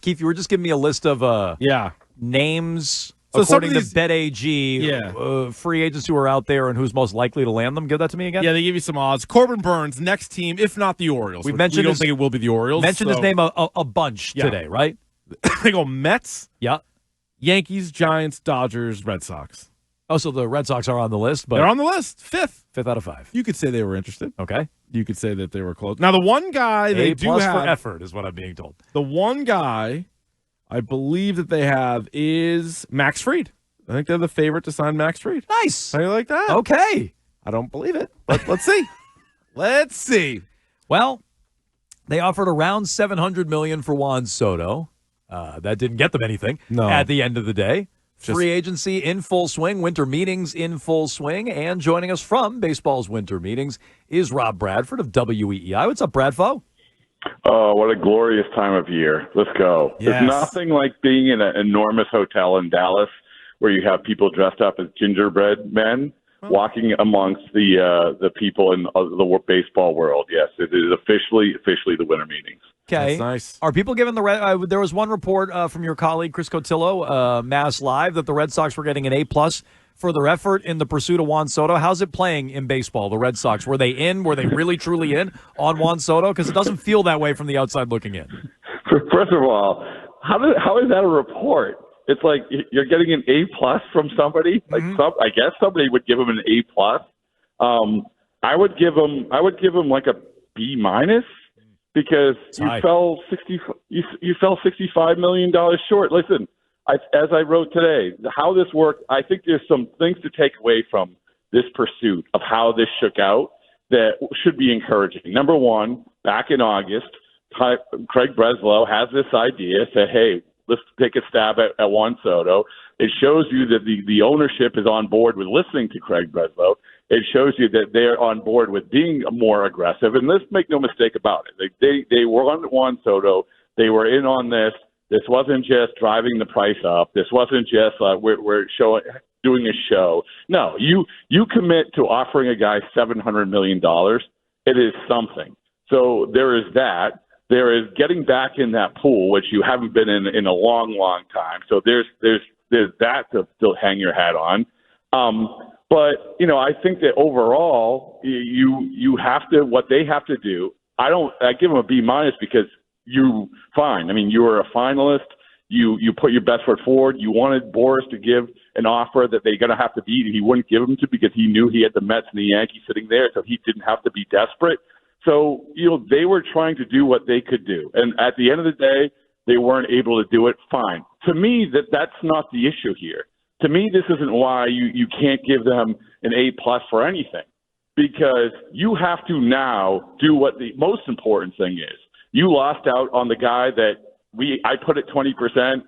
Keith, you were just giving me a list of names So according these, to BetAG, free agents who are out there and who's most likely to land them. Give that to me again. Yeah, they give you some odds. Corbin Burns, next team, if not the Orioles. We don't think it will be the Orioles. Mentioned his name a bunch today, right? They go Mets, Yankees, Giants, Dodgers, Red Sox. Oh, so the Red Sox are on the list, but they're on the list, fifth out of 5. You could say they were interested. Okay, you could say that they were close. Now, the one guy they do have for effort is what I'm being told. The one guy I believe that they have is Max Fried. I think they're the favorite to sign Max Fried. Nice. How do you like that? Okay. I don't believe it, but let's see. Let's see. Well, they offered around $700 million for Juan Soto. That didn't get them anything at the end of the day. Free agency in full swing, winter meetings in full swing, and joining us from baseball's winter meetings is Rob Bradford of WEEI. What's up, Bradfo? Oh, what a glorious time of year. Let's go. Yes. There's nothing like being in an enormous hotel in Dallas where you have people dressed up as gingerbread men walking amongst the people in the baseball world. Yes, it is officially the winter meetings. Okay. That's nice. Are people giving the there was one report from your colleague Chris Cotillo, Mass Live, that the Red Sox were getting an A+ for their effort in the pursuit of Juan Soto. How's it playing in baseball, the Red Sox? Were they in? Were they really, truly in on Juan Soto? Because it doesn't feel that way from the outside looking in. First of all, how is that a report? It's like you're getting an A+ from somebody. Like I guess somebody would give him an A+. I would give him like a B- because you fell $65 million short. Listen, as I wrote today, how this worked, I think there's some things to take away from this pursuit of how this shook out that should be encouraging. Number one, back in August, Craig Breslow has this idea, said, hey, let's take a stab at Juan Soto. It shows you that the ownership is on board with listening to Craig Breslow. It shows you that they're on board with being more aggressive. And let's make no mistake about it. They were on Juan Soto. They were in on this. This wasn't just driving the price up. This wasn't just we're doing a show. No, you commit to offering a guy $700 million. It is something. So there is that. There is getting back in that pool, which you haven't been in a long, long time. So there's that to still hang your hat on. But I think that overall, you have to, what they have to do. I give them a B- because fine. I mean, you were a finalist. You put your best foot forward. You wanted Boris to give an offer that they're going to have to beat, and he wouldn't give them to because he knew he had the Mets and the Yankees sitting there, so he didn't have to be desperate. So, they were trying to do what they could do. And at the end of the day, they weren't able to do it. Fine. To me, that's not the issue here. To me, this isn't why you can't give them an A+ for anything, because you have to now do what the most important thing is. You lost out on the guy that I put at 20%,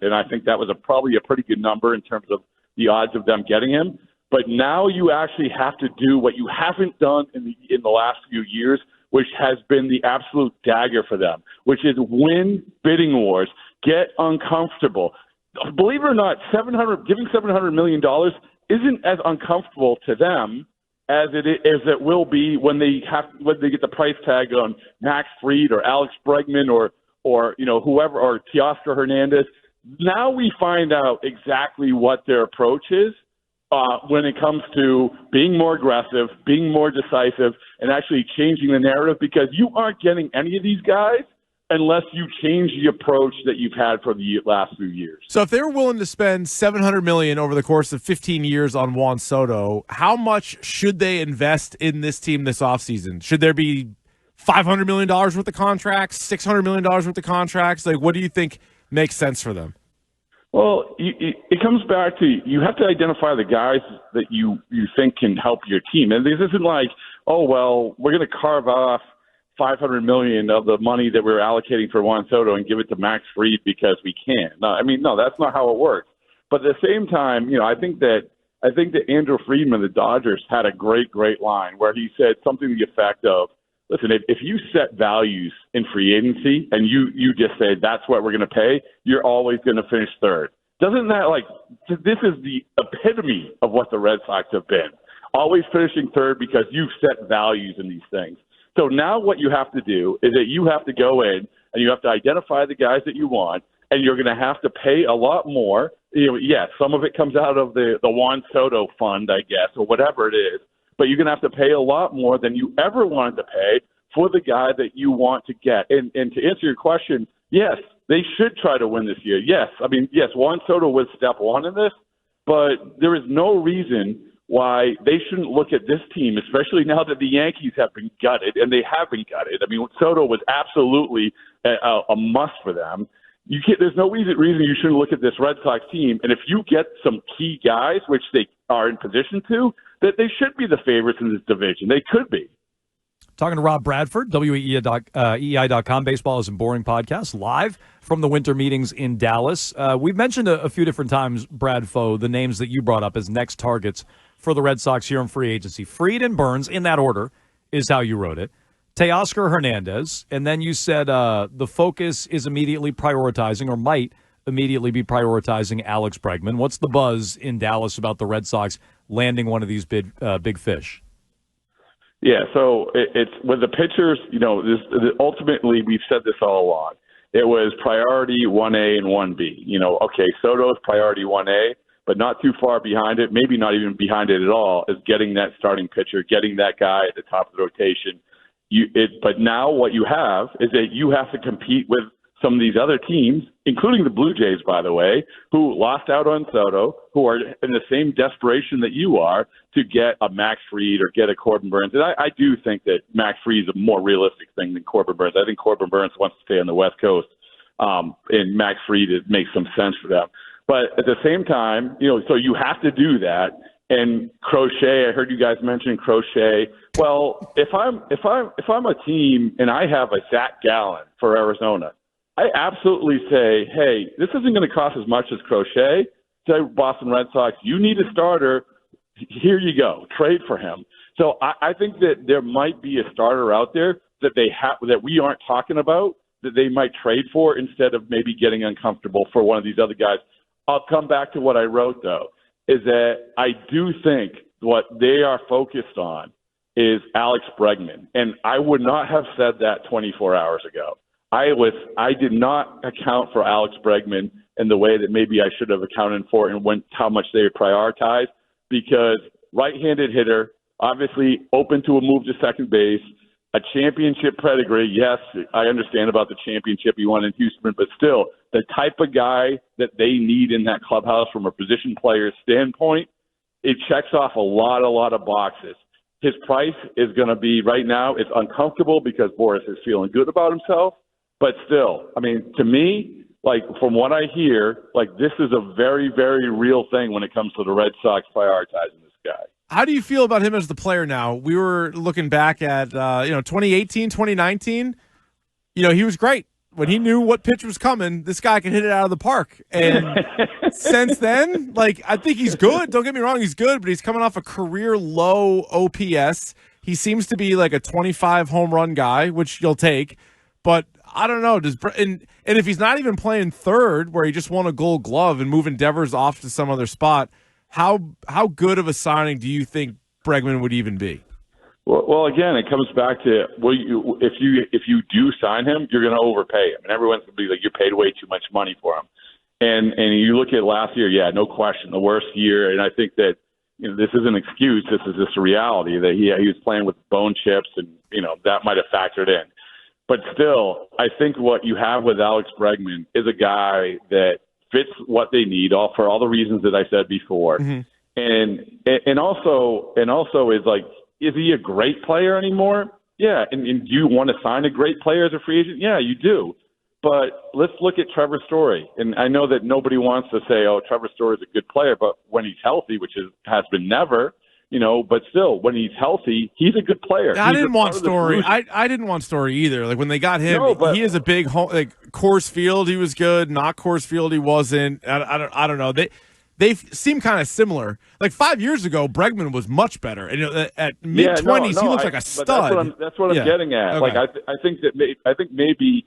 and I think that was probably a pretty good number in terms of the odds of them getting him. But now you actually have to do what you haven't done in the last few years, which has been the absolute dagger for them, which is win bidding wars, get uncomfortable. Believe it or not, giving $700 million isn't as uncomfortable to them as it will be when they get the price tag on Max Fried or Alex Bregman or whoever, or Teoscar Hernandez. Now we find out exactly what their approach is when it comes to being more aggressive, being more decisive, and actually changing the narrative, because you aren't getting any of these guys unless you change the approach that you've had for the last few years. So if they were willing to spend $700 million over the course of 15 years on Juan Soto, how much should they invest in this team this offseason? Should there be $500 million worth of contracts, $600 million worth of contracts? Like, what do you think makes sense for them? Well, it comes back to you have to identify the guys that you think can help your team. And this isn't like, oh, well, we're going to carve off $500 million of the money that we're allocating for Juan Soto and give it to Max Fried because we can. No, that's not how it works. But at the same time, I think that Andrew Friedman, the Dodgers, had a great line where he said something to the effect of, listen, if you set values in free agency and you just say that's what we're going to pay, you're always going to finish third. Doesn't that this is the epitome of what the Red Sox have been, always finishing third because you've set values in these things. So now what you have to do is that you have to go in and you have to identify the guys that you want, and you're going to have to pay a lot more. Yes, some of it comes out of the Juan Soto fund, I guess, or whatever it is. But you're going to have to pay a lot more than you ever wanted to pay for the guy that you want to get. And to answer your question, yes, they should try to win this year. Yes, Juan Soto was step one in this, but there is no reason why they shouldn't look at this team, especially now that the Yankees have been gutted, and they have been gutted. I mean, Soto was absolutely a must for them. There's no reason you shouldn't look at this Red Sox team, and if you get some key guys, which they are in position to, that they should be the favorites in this division. They could be. Talking to Rob Bradford, weei.com, Baseball Isn't Boring podcast, live from the winter meetings in Dallas. We've mentioned a few different times, Brad Foe, the names that you brought up as next targets for the Red Sox here in free agency. Fried and Burns, in that order, is how you wrote it. Teoscar Hernandez, and then you said the focus is immediately prioritizing, or might immediately be prioritizing, Alex Bregman. What's the buzz in Dallas about the Red Sox landing one of these big fish? Yeah, so it's with the pitchers, ultimately we've said this all along. It was priority 1A and 1B. Okay, Soto's priority 1A, but not too far behind it, maybe not even behind it at all, is getting that starting pitcher, getting that guy at the top of the rotation. But now what you have is that you have to compete with some of these other teams, including the Blue Jays, by the way, who lost out on Soto, who are in the same desperation that you are to get a Max Fried or get a Corbin Burns. And I do think that Max Fried is a more realistic thing than Corbin Burns. I think Corbin Burns wants to stay on the West Coast, and Max Fried, it makes some sense for them. But at the same time, so you have to do that. And Crochet, I heard you guys mention Crochet. Well, if I'm a team and I have a Zach Gallen for Arizona, I absolutely say, hey, this isn't going to cost as much as Crochet. Say, Boston Red Sox, you need a starter. Here you go. Trade for him. So I think that there might be a starter out there that that we aren't talking about, that they might trade for instead of maybe getting uncomfortable for one of these other guys. I'll come back to what I wrote, though, is that I do think what they are focused on is Alex Bregman. And I would not have said that 24 hours ago. I did not account for Alex Bregman in the way that maybe I should have accounted for and how much they prioritize, because right-handed hitter, obviously open to a move to second base, a championship pedigree. Yes, I understand about the championship he won in Houston, but still, the type of guy that they need in that clubhouse from a position player's standpoint, it checks off a lot of boxes. His price is going to be, right now, it's uncomfortable because Boris is feeling good about himself. But still, I mean, to me, like from what I hear, like this is a very, very real thing when it comes to the Red Sox prioritizing this guy. How do you feel about him as the player now? We were looking back at 2018, 2019. He was great. When he knew what pitch was coming, this guy can hit it out of the park. And since then, I think he's good. Don't get me wrong, he's good, but he's coming off a career low OPS. He seems to be like a 25 home run guy, which you'll take. But I don't know. And if he's not even playing third, where he just won a Gold Glove and moving Devers off to some other spot, how good of a signing do you think Bregman would even be? Well, again, it comes back to if you do sign him, you're going to overpay him, and everyone's going to be like, you're paid way too much money for him. And you look at last year, yeah, no question, the worst year. And I think that this is an excuse. This is just a reality that he was playing with bone chips, and that might have factored in. But still, I think what you have with Alex Bregman is a guy that fits what they need, for all the reasons that I said before, and also is like, is he a great player anymore? Yeah, and do you want to sign a great player as a free agent? Yeah, you do. But let's look at Trevor Story, and I know that nobody wants to say, "Oh, Trevor Story is a good player," but when he's healthy, which has been never. But still, when he's healthy, he's a good player. I didn't want Story. I didn't want Story either. Like when they got him, he is a big Coors Field. He was good. Not Coors Field, he wasn't. I don't know. They seem kind of similar. Like 5 years ago, Bregman was much better. And at mid-20s, he looks like a stud. That's what I'm getting at. Okay. Like I think maybe.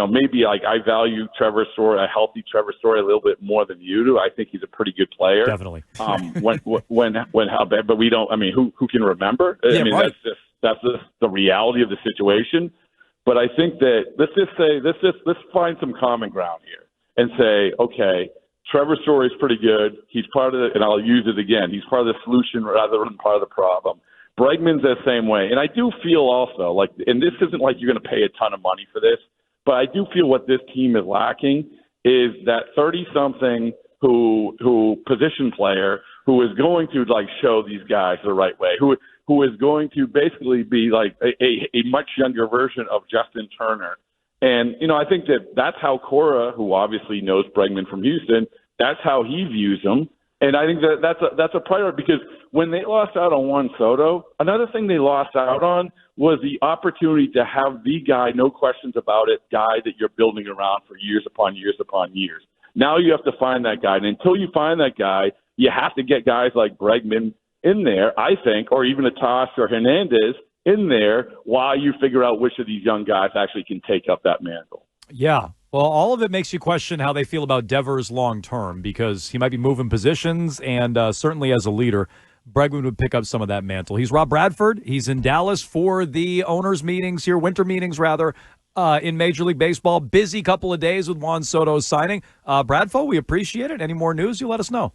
Maybe like I value Trevor Story, a healthy Trevor Story, a little bit more than you do. I think he's a pretty good player. Definitely. When how bad, but we don't. I mean, who can remember? Yeah, right. That's just the reality of the situation. But I think that let's find some common ground here. and say, okay, Trevor Story's pretty good. He's part of it, and I'll use it again. He's part of the solution rather than part of the problem. Bregman's the same way. And I do feel also like, and this isn't like you're going to pay a ton of money for this, but I do feel what this team is lacking is that 30-something who position player who is going to like show these guys the right way, who is going to basically be like a much younger version of Justin Turner. And, I think that's how Cora, who obviously knows Bregman from Houston, that's how he views him. And I think that's a priority because when they lost out on Juan Soto, another thing they lost out on was the opportunity to have the guy, no questions about it, guy that you're building around for years upon years upon years. Now you have to find that guy. And until you find that guy, you have to get guys like Bregman in there, I think, or even a Tosh or Hernandez in there while you figure out which of these young guys actually can take up that mantle. Yeah. Well, all of it makes you question how they feel about Devers long term because he might be moving positions, and certainly as a leader, Bregman would pick up some of that mantle. He's Rob Bradford. He's in Dallas for the owners' meetings here, winter meetings rather, in Major League Baseball. Busy couple of days with Juan Soto's signing. Bradfo, we appreciate it. Any more news, you let us know.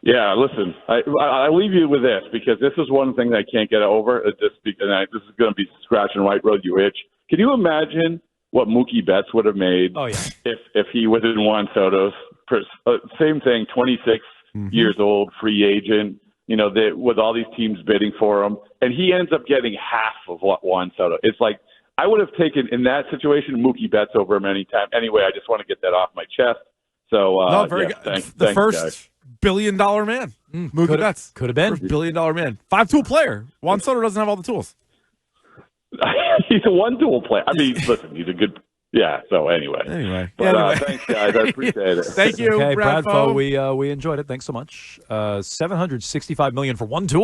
Yeah, listen, I leave you with this because this is one thing that I can't get over. This is going to be scratching right road you itch. Can you imagine what Mookie Betts would have made if he was in Juan Soto's? Same thing, 26 years old, free agent, with all these teams bidding for him, and he ends up getting half of what Juan Soto. It's like I would have taken, in that situation, Mookie Betts over him any time. Anyway, I just want to get that off my chest. So, very good. Thanks, first guys. billion-dollar man. Mookie Betts. Could have been. First billion-dollar man. 5-tool player. Juan Soto doesn't have all the tools. He's a one-tool player. I mean, listen, he's a good – yeah, so anyway. But thanks, guys. I appreciate it. Thank you, okay, Bradfo. We enjoyed it. Thanks so much. $765 million for one tool.